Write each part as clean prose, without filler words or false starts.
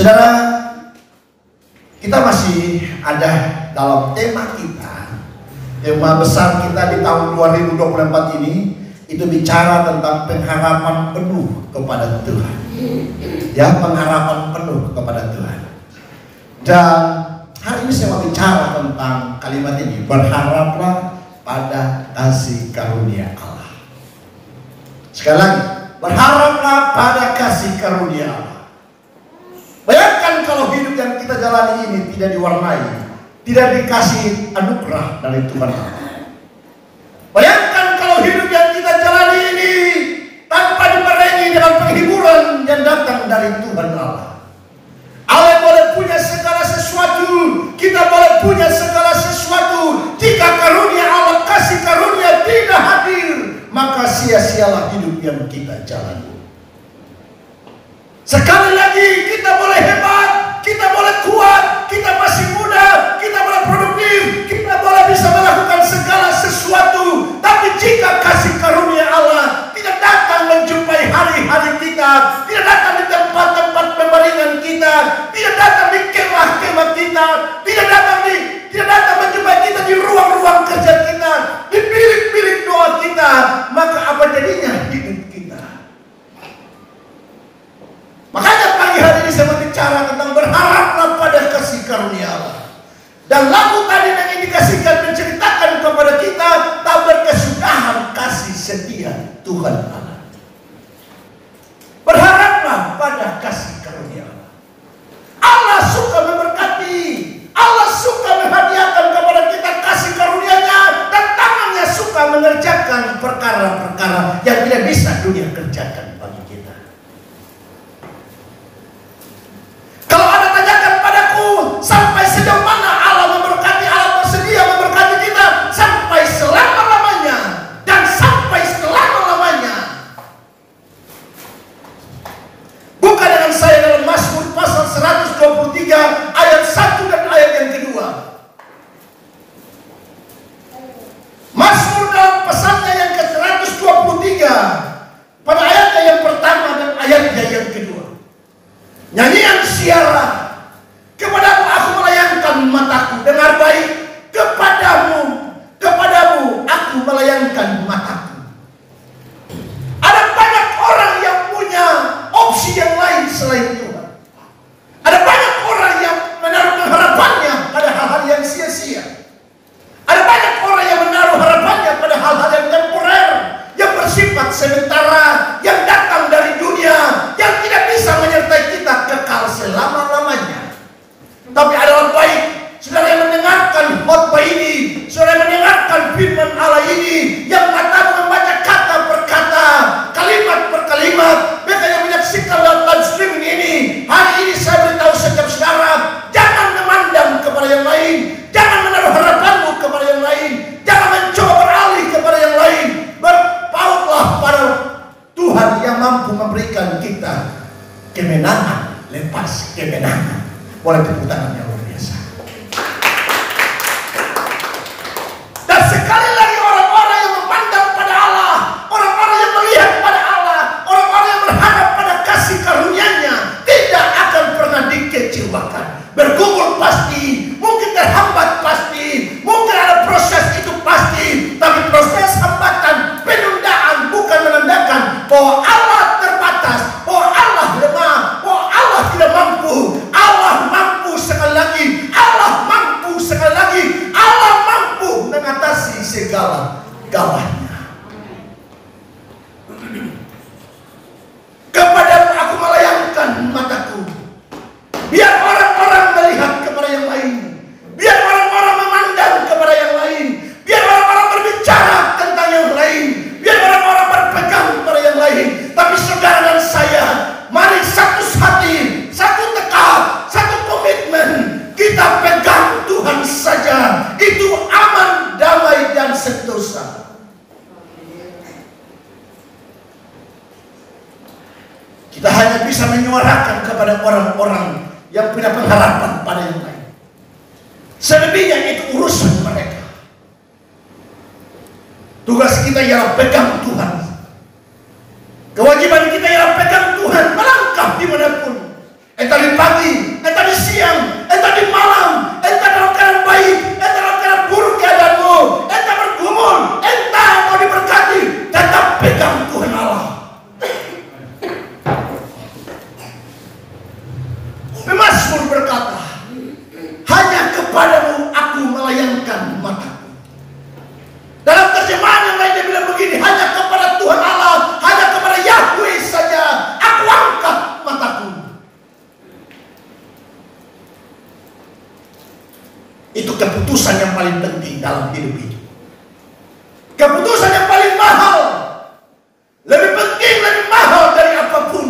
Saudara, kita masih ada dalam tema kita. Tema besar kita di tahun 2024 ini itu bicara tentang pengharapan penuh kepada Tuhan. Ya, pengharapan penuh kepada Tuhan. Dan hari ini saya mau bicara tentang kalimat ini, berharaplah pada kasih karunia Allah. Sekali lagi, berharaplah pada kasih karunia Allah. Bayangkan kalau hidup yang kita jalani ini tidak diwarnai, tidak dikasih anugerah dari Tuhan Allah. Bayangkan kalau hidup yang kita jalani ini tanpa dibarengi dengan penghiburan yang datang dari Tuhan Allah. Allah boleh punya segala sesuatu, kita boleh punya segala sesuatu. Jika karunia Allah, kasih karunia tidak hadir, maka sia-sialah hidup yang kita jalani. Sekali lagi, kita boleh hebat, kita boleh kuat, kita masih muda, kita boleh produktif, kita boleh bisa melakukan segala sesuatu. Tapi jika kasih karunia Allah tidak datang menjumpai hari-hari kita, tidak datang di tempat-tempat pembaringan kita, tidak datang di kemah-kemah kita, tidak datang menjumpai kita di ruang-ruang kerja kita, di bilik-bilik doa kita, maka apa jadinya hidup kita? Makanya pagi hari ini saya berbicara tentang berharaplah pada kasih karunia Allah. Dan lagu tadi yang indikasikan menceritakan kepada kita tak berkesudahan kasih setia Tuhan Allah. Berharaplah pada kasih karunia Allah. Allah suka memberkati, Allah suka menghadiahkan kepada kita kasih karunia-Nya, dan tangannya suka mengerjakan perkara-perkara yang tidak bisa dunia kerjakan bagi kita. Kalau Anda tanyakan padaku sampai sejauh mana Allah memberkati, Allah bersedia memberkati kita sampai selama-lamanya dan sampai selama-lamanya. Buka dengan saya dalam Mazmur pasal 123 ayat 1 dan ayat yang kedua. Mazmur dalam pasalnya yang ke-123 pada ayatnya yang pertama dan ayatnya yang kedua. Nyanyian siara, kepadamu aku melayangkan mataku, dengar baik, kepadamu aku melayangkan mataku. Ada banyak orang yang punya opsi yang lain selain Tuhan. Ada banyak orang yang menaruh harapannya pada hal-hal yang sia-sia. Ada banyak orang yang menaruh harapannya pada hal-hal yang temporer, yang bersifat sementara, yang datang dari dunia, yang tidak bisa menyertai kita kekal selama-lamanya. Tapi ada orang baik, saudara yang mendengarkan khotbah ini, saudara yang mendengarkan firman Allah ini, yang matamu membaca kata per kata, kalimat per kalimat, mereka yang menyaksikan live streaming ini. Hari ini saya beritahu setiap saudara, jangan memandang kepada yang lain, jangan menaruh harapanmu kepada yang lain, jangan mencoba beralih kepada yang lain. Berpautlah pada Tuhan yang mampu memberikan kita kemenangan lepas kemenangan. Boleh tepuk tangan yang luar biasa. Dan sekali lagi orang-orang yang memandang pada Allah, orang-orang yang melihat pada Allah, orang-orang yang berharap pada kasih karunia-Nya tidak akan pernah dikecewakan. Bergumul pasti, mungkin terhambat pasti, mungkin ada proses itu pasti, tapi proses hambatan, penundaan bukan menandakan bahwa Allah terbatas, bahwa Allah lemah, bahwa Allah tidak mampu. Allah mampu sekali lagi, Allah mampu sekali lagi, Allah mampu mengatasi segala-galanya. Kepadamu aku melayangkan mataku, biar orang-orang melihat kepada yang lain, biar orang-orang memandang kepada yang lain, biar orang-orang berbicara tentang yang lain, biar orang-orang berpegang pada yang lain. Tapi saudara dan saya, mari satu hati, satu tekad, satu komitmen, kita pegang Tuhan saja. Itu aman, damai, dan sentosa. Kita hanya bisa menyuarakan kepada orang-orang yang punya pengharapan pada yang lain. Selebihnya itu urusan mereka. Tugas kita ialah pegang Tuhan. Kewajiban kita ialah pegang Tuhan, melangkah dimanapun. Entah di pagi, Itu keputusan yang paling penting dalam hidup ini. Keputusan yang paling mahal. Lebih penting, lebih mahal dari apapun.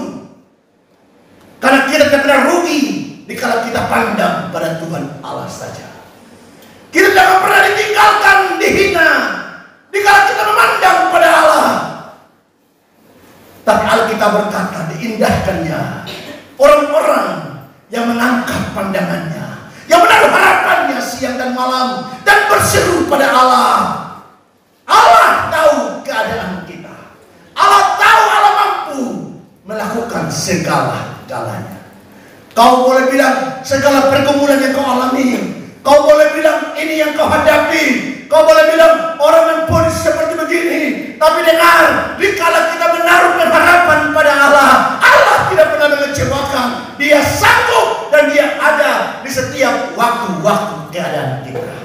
Karena kita tidak pernah rugi dikala kita pandang pada Tuhan Allah saja. Kita tidak pernah ditinggalkan, dihina dikala kita memandang pada Allah. Tapi Alkitab berkata, diindahkannya orang-orang yang mengangkat pandangannya, yang menaruh harapannya siang dan malam, dan berseru pada Allah. Allah tahu keadaan kita. Allah tahu, Allah mampu melakukan segala-galanya. Kau boleh bilang segala pergumulan yang kau alami, kau boleh bilang ini yang kau hadapi, kau boleh bilang orang yang ponis seperti begini. Tapi dengar, dikala kita menaruh harapan pada Allah, Allah tidak pernah mengecewakan. Dia sanggup dan dia ada di setiap waktu-waktu keadaan kita.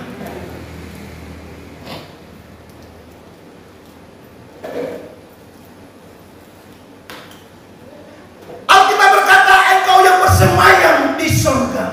Alkitab berkata, engkau yang bersemayam di surga.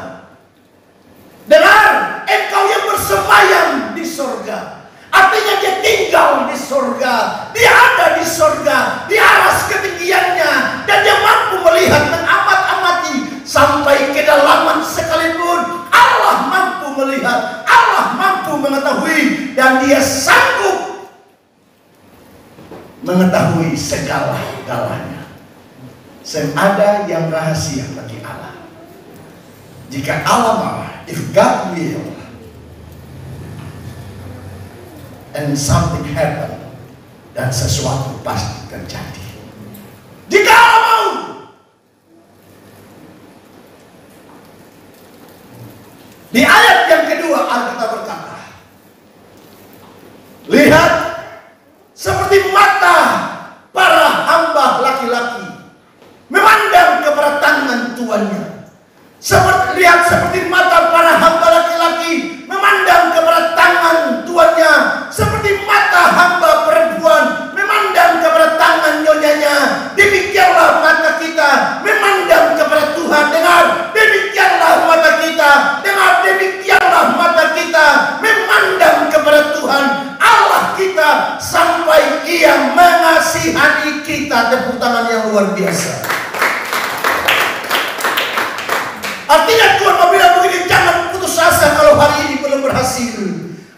Dengar, engkau yang bersemayam di surga. Artinya dia tinggal di surga, dia ada di surga, di aras ketinggiannya, dan dia mampu melihat, mengamat-amati sampai kedalaman sekalipun. Allah mampu melihat, Allah mampu mengetahui, dan dia sanggup mengetahui segala-galanya. Ada yang rahasia bagi Allah. Jika Allah mau, if God will, and something happen, dan sesuatu pasti terjadi. Jika Allah mau. Di ayat yang kedua Alkitab berkata, lihat seperti mata para hamba laki-laki memandang kepada tangan tuannya. Lihat seperti mata para hamba laki-laki memandang kepada tangan tuannya, seperti mata hamba perempuan memandang kepada tangan nyonyanya. Demikianlah mata kita memandang kepada Tuhan. Dengar, demikianlah mata kita. Dengar, demikianlah mata kita memandang kepada Tuhan Allah kita sampai Ia mengasihani kita. Tepuk tangan yang luar biasa. Artinya Tuhan mau bilang begini, jangan putus asa kalau hari ini belum berhasil.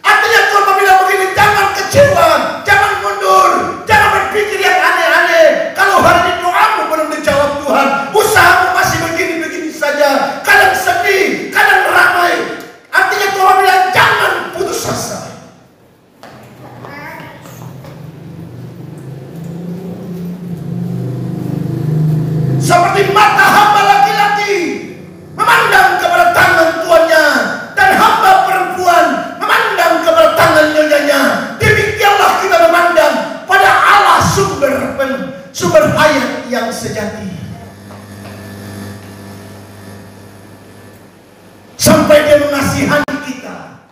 Artinya Tuhan mau bilang begini, jangan kecewa, jangan mundur, jangan berpikir yang aneh-aneh. Kalau hari ini doamu belum dijawab Tuhan, usahamu masih begini-begini saja, kadang sedih, kadang ramai. Artinya Tuhan mau bilang jangan putus asa. Seperti mata hamba laki-laki memandang kepada tangan tuannya, dan hamba perempuan memandang kepada tangan nyonyanya. Demikianlah kita memandang pada Allah sumber hayat yang sejati. Sampai Dia mengasihani kita,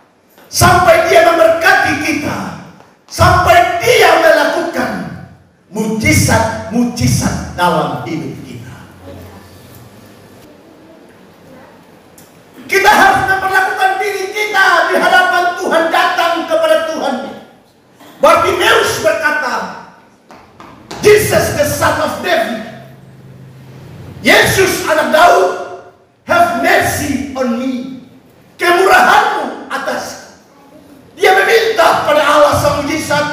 sampai Dia memberkati kita, sampai Dia melakukan mujizat-mujizat dalam hidup kita. Kita harus memperlakukan diri kita di hadapan Tuhan, datang kepada Tuhan. Bartimeus berkata, Jesus the son of David, Yesus anak Daud, have mercy on me. Kemurahanmu atasku. Dia meminta pada Allah sang mujizat.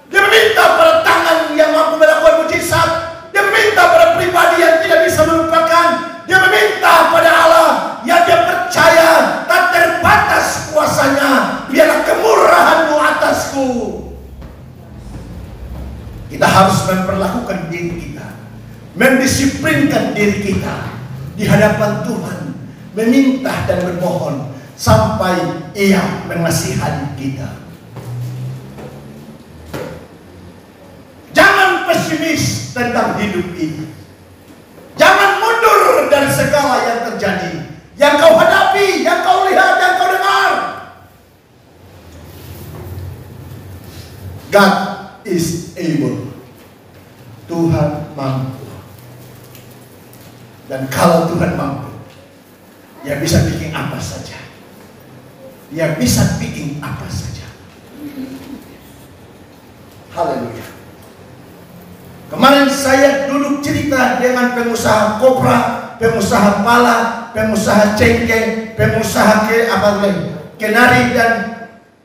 Dia meminta pada tangan yang mampu melakukan mujizat. Dia meminta pada pribadi yang tidak bisa melupakan. Dia meminta pada Allah yang dia percaya tak terbatas kuasanya. Biarlah kemurahanmu atasku. Kita harus memperlakukan diri kita, mendisiplinkan diri kita di hadapan Tuhan, meminta dan bermohon sampai Ia mengasihani kita. Jangan pesimis tentang hidup ini. Jangan mundur dari segala yang terjadi, yang kau hadapi, yang kau lihat, yang kau dengar. God is able. Tuhan mampu. Dan kalau Tuhan mampu, ya bisa bikin apa saja. Dia bisa bikin apa saja. Haleluya. Kemarin saya duduk cerita dengan pengusaha kopra, pengusaha pala, pengusaha cengkeh, pengusaha kenari, dan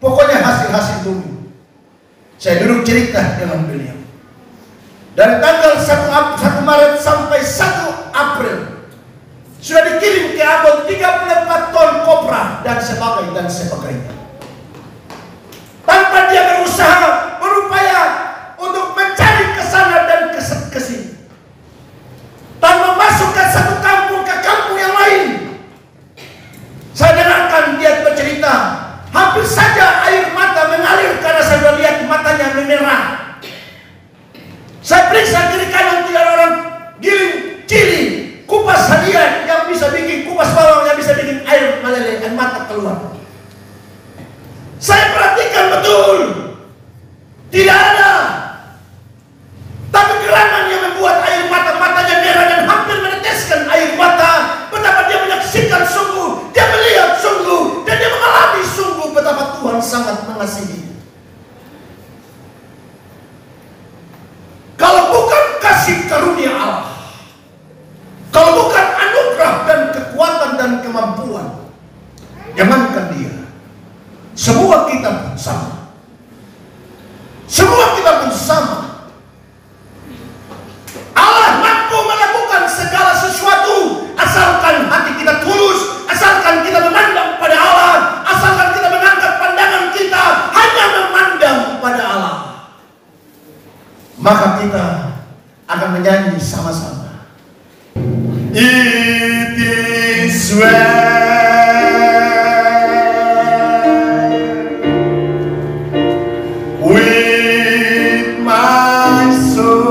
pokoknya hasil-hasil bumi. Saya duduk cerita dengan beliau. Dari tanggal 1 Maret sampai 1 April sudah dikirim ke Ambon 34 ton kopra dan sebagainya. Tanpa dia berusaha, berupaya untuk mencari ke sana dan ke sini. Tanpa masukkan satu kampung ke kampung yang lain. Saya dengarkan dia bercerita, hampir saja air mata mengalir karena saya sudah lihat matanya memerah. Saya periksa kiri kanan, tidak ada orang giling cili, kupas hadiah yang bisa bikin, kupas bawang yang bisa bikin air meleleh, air mata keluar. Saya perhatikan betul, tidak ada. Tapi gerangan yang membuat air matanya merah dan hampir meneteskan air mata. Betapa dia menyaksikan sungguh, dia melihat sungguh, dan dia mengalami sungguh betapa Tuhan sangat mengasihi. Kalau bukan kasih karunia Allah, kalau bukan anugerah dan kekuatan dan kemampuan, jangankan dia, semua kita pun sama. Semua kita pun sama. Allah mampu melakukan segala sesuatu asalkan hati kita tulus, asalkan kita memandang pada Allah, asalkan kita mengangkat pandangan kita hanya memandang pada Allah. Maka kita akan menyanyi sama-sama. It is well with my soul.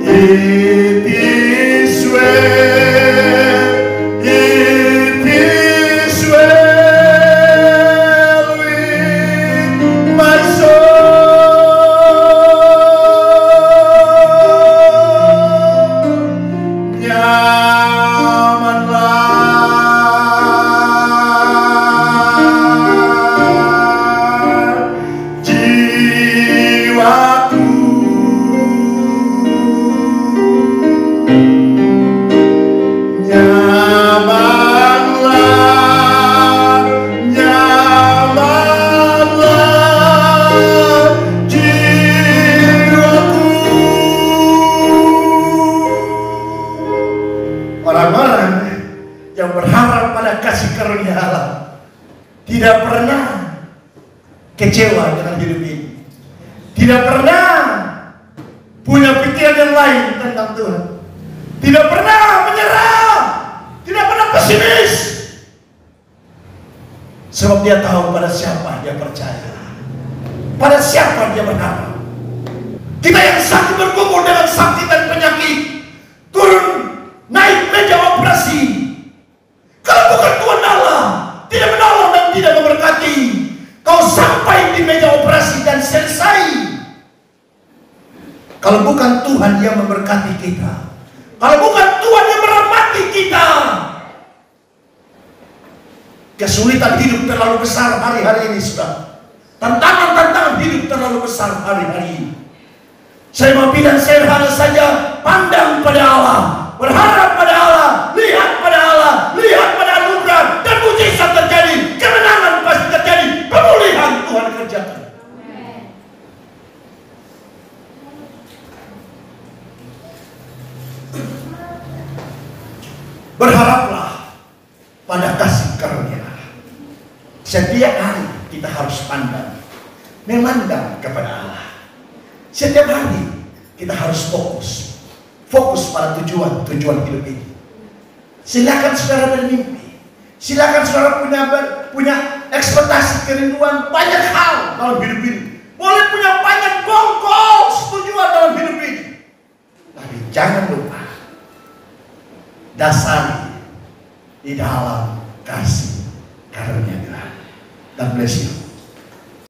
It is well, it is well with my soul. Nyamanlah jiwaku. Nyamanlah jiwaku. Orang-orang yang berharap pada kasih karunia Allah tidak pernah kecewa dengan hidup ini, tidak pernah punya pikiran yang lain tentang Tuhan, tidak pernah menyerah, tidak pernah pesimis, sebab dia tahu pada siapa dia percaya, pada siapa dia berharap. Kita yang sakit bergumul dengan sakit dan penyakit, turun naik meja operasi, kalau bukan Tuhan Allah tidak menolong dan tidak memberkati, kau sampai di meja operasi dan selesai. Kalau bukan Tuhan yang memberkati kita, kalau bukan Tuhan yang merahmati kita, kesulitan hidup terlalu besar hari-hari ini, saudara. Tantangan-tantangan hidup terlalu besar hari-hari ini. Saya mau bilang sederhana saja, pandang pada Allah, berharap pada Allah, lihat pada Allah, lihat pada anugerah, dan mujizat terjadi, kemenangan pasti terjadi, pemulihan Tuhan kerjakan. Berharaplah pada kasih karunia Allah. Setiap hari kita harus pandang, memandang kepada Allah. Setiap hari kita harus fokus pada tujuan hidup ini. Silakan saudara bermimpi, silakan saudara punya ekspektasi, kerinduan banyak hal dalam hidup ini. Boleh punya banyak goals, tujuan dalam hidup ini, tapi jangan lupa dasari di dalam kasih karunia Tuhan. God bless you.